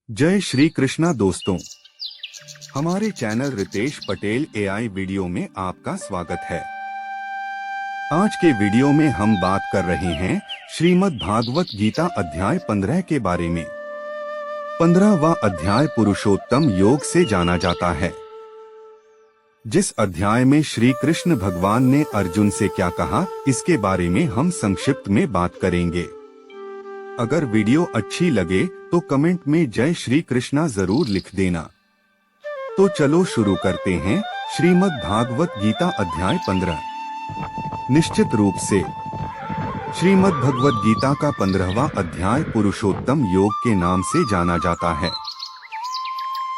जय श्री कृष्णा दोस्तों, हमारे channel Ritesh Patel AI video में आपका स्वागत है। आज के वीडियो में हम बात कर रहे हैं श्रीमद् भागवत गीता अध्याय 15 के बारे में। 15वां अध्याय पुरुषोत्तम योग से जाना जाता है। जिस अध्याय में श्री कृष्ण भगवान ने अर्जुन से क्या कहा, इसके बारे में हम संक्षिप्त में बात करेंगे। अगर वीडियो अच्छी लगे तो कमेंट में जय श्री कृष्णा जरूर लिख देना। तो चलो शुरू करते हैं श्रीमद् भागवत गीता अध्याय 15। निश्चित रूप से श्रीमद् भगवत गीता का 15वां अध्याय पुरुषोत्तम योग के नाम से जाना जाता है।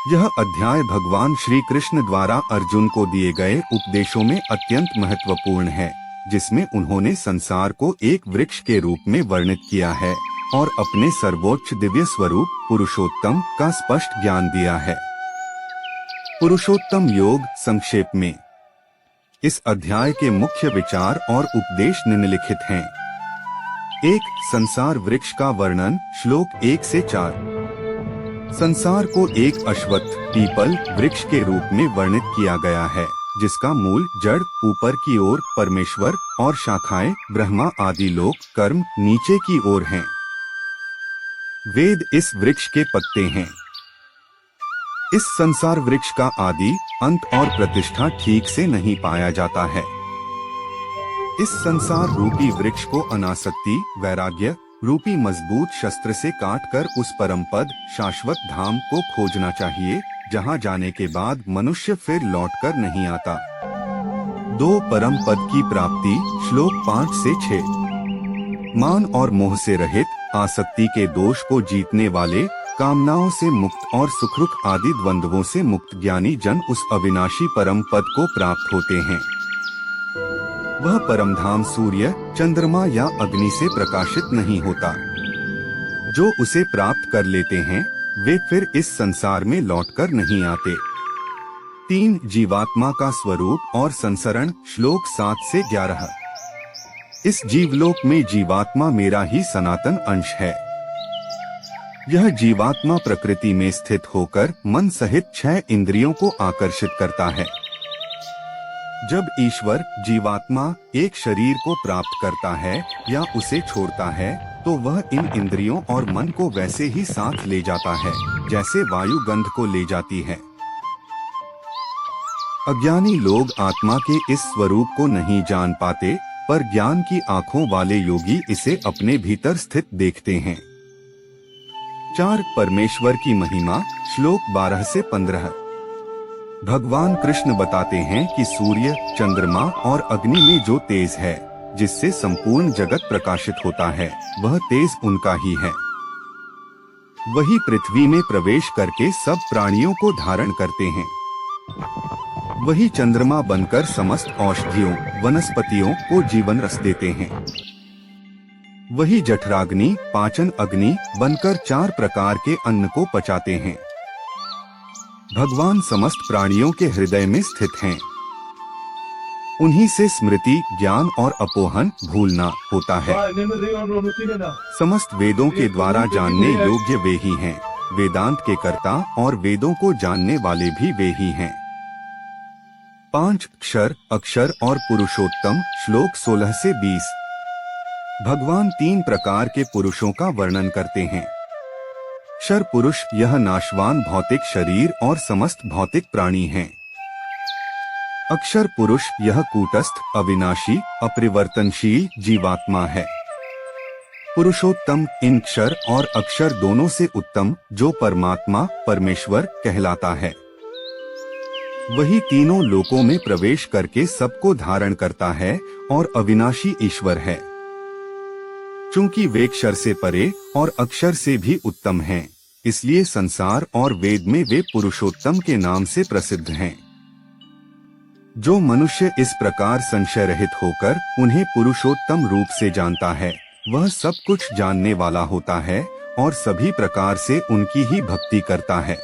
यह अध्याय भगवान श्री कृष्ण द्वारा अर्जुन को दिए गए उपदेशों में अत्यंत महत्वपूर्ण है, जिसमें उन्होंने संसार को एक वृक्ष के रूप में वर्णित किया है और अपने सर्वोच्च दिव्य स्वरूप पुरुषोत्तम का स्पष्ट ज्ञान दिया है। पुरुषोत्तम योग संक्षेप में। इस अध्याय के मुख्य विचार और उपदेश निम्नलिखित हैं। 1. संसार वृक्ष का वर्णन, श्लोक 1 से 4। संसार को एक अश्वत्थ पीपल वृक्ष के रूप में वर्णित किया गया है, जिसका मूल जड़ ऊपर की ओर परमेश्वर और शाखाएं ब्रह्मा आदि लोक कर्म नीचे की ओर हैं। वेद इस वृक्ष के पत्ते हैं। इस संसार वृक्ष का आदि अंत और प्रतिष्ठा ठीक से नहीं पाया जाता है। इस संसार रूपी वृक्ष को अनासक्ति वैराग्य रूपी मजबूत शस्त्र से काटकर उस परम पद शाश्वत धाम को खोजना चाहिए, जहां जाने के बाद मनुष्य फिर लौटकर नहीं आता। 2. परम पद की प्राप्ति, श्लोक 5 से 6। मान और मोह से रहित, आसक्ति के दोष को जीतने वाले, कामनाओं से मुक्त और सुखरुख आदि द्वंद्वों से मुक्त ज्ञानी जन उस अविनाशी परम पद को प्राप्त होते हैं। वह परम धाम सूर्य, चंद्रमा या अग्नि से प्रकाशित नहीं होता। जो उसे प्राप्त कर लेते हैं वे फिर इस संसार में लौटकर नहीं आते। 3. जीवात्मा का स्वरूप और संसरण, श्लोक 7 से 11। इस जीवलोक में जीवात्मा मेरा ही सनातन अंश है। यह जीवात्मा प्रकृति में स्थित होकर मन सहित 6 इंद्रियों को आकर्षित करता है। जब ईश्वर जीवात्मा एक शरीर को प्राप्त करता है या उसे छोड़ता है, तो वह इन इंद्रियों और मन को वैसे ही साथ ले जाता है जैसे वायु गंध को ले जाती है। अज्ञानी लोग आत्मा के इस स्वरूप को नहीं जान पाते, पर ज्ञान की आंखों वाले योगी इसे अपने भीतर स्थित देखते हैं। 4. परमेश्वर की महिमा, श्लोक 12 से 15। भगवान कृष्ण बताते हैं कि सूर्य, चंद्रमा और अग्नि में जो तेज है, जिससे संपूर्ण जगत प्रकाशित होता है, वह तेज उनका ही है। वही पृथ्वी में प्रवेश करके सब प्राणियों को धारण करते हैं। वही चंद्रमा बनकर समस्त औषधियों वनस्पतियों को जीवन रस देते हैं। वही जठराग्नि पाचन अग्नि बनकर 4 प्रकार के अन्न को पचाते हैं। भगवान समस्त प्राणियों के हृदय में स्थित हैं। उन्हीं से स्मृति, ज्ञान और अपोहन भूलना होता है। समस्त वेदों के द्वारा जानने योग्य वे ही हैं। वेदांत के कर्ता और वेदों को जानने वाले भी वे ही हैं। 5. क्षर, अक्षर और पुरुषोत्तम, श्लोक 16 से 20। भगवान 3 प्रकार के पुरुषों का वर्णन करते हैं। क्षर पुरुष यह नाशवान भौतिक शरीर और समस्त भौतिक प्राणी हैं। अक्षर पुरुष यह कूटस्थ अविनाशी अपरिवर्तनशील जीवात्मा है। पुरुषोत्तम इन क्षर और अक्षर दोनों से उत्तम, जो परमात्मा परमेश्वर कहलाता है। वही तीनों लोकों में प्रवेश करके सबको धारण करता है और अविनाशी ईश्वर है। चूंकि वे क्षर से परे और अक्षर से भी उत्तम हैं, इसलिए संसार और वेद में वे पुरुषोत्तम के नाम से प्रसिद्ध हैं। जो मनुष्य इस प्रकार संशय रहित होकर उन्हें पुरुषोत्तम रूप से जानता है, वह सब कुछ जानने वाला होता है और सभी प्रकार से उनकी ही भक्ति करता है।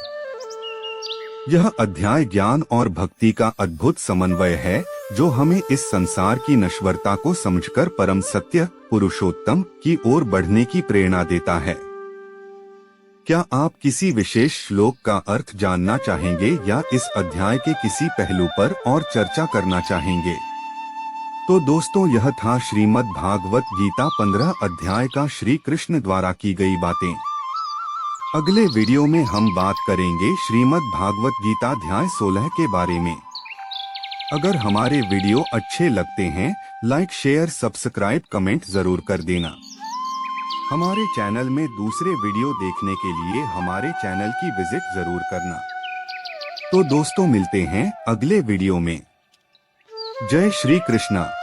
यह अध्याय ज्ञान और भक्ति का अद्भुत समन्वय है, जो हमें इस संसार की नश्वरता को समझकर परम सत्य पुरुषोत्तम की ओर बढ़ने की प्रेरणा देता है। क्या आप किसी विशेष श्लोक का अर्थ जानना चाहेंगे या इस अध्याय के किसी पहलू पर और चर्चा करना चाहेंगे? तो दोस्तों, यह था श्रीमद् भागवत गीता 15 अध्याय का श्री कृष्ण द्वारा की गई बातें। अगले वीडियो में हम बात करेंगे श्रीमद् भागवत गीता अध्याय 16 के बारे में। अगर हमारे वीडियो अच्छे लगते हैं, लाइक, शेयर, सब्सक्राइब, कमेंट जरूर कर देना। हमारे चैनल में दूसरे वीडियो देखने के लिए हमारे चैनल की विजिट जरूर करना। तो दोस्तों, मिलते हैं अगले वीडियो में। जय श्री कृष्णा।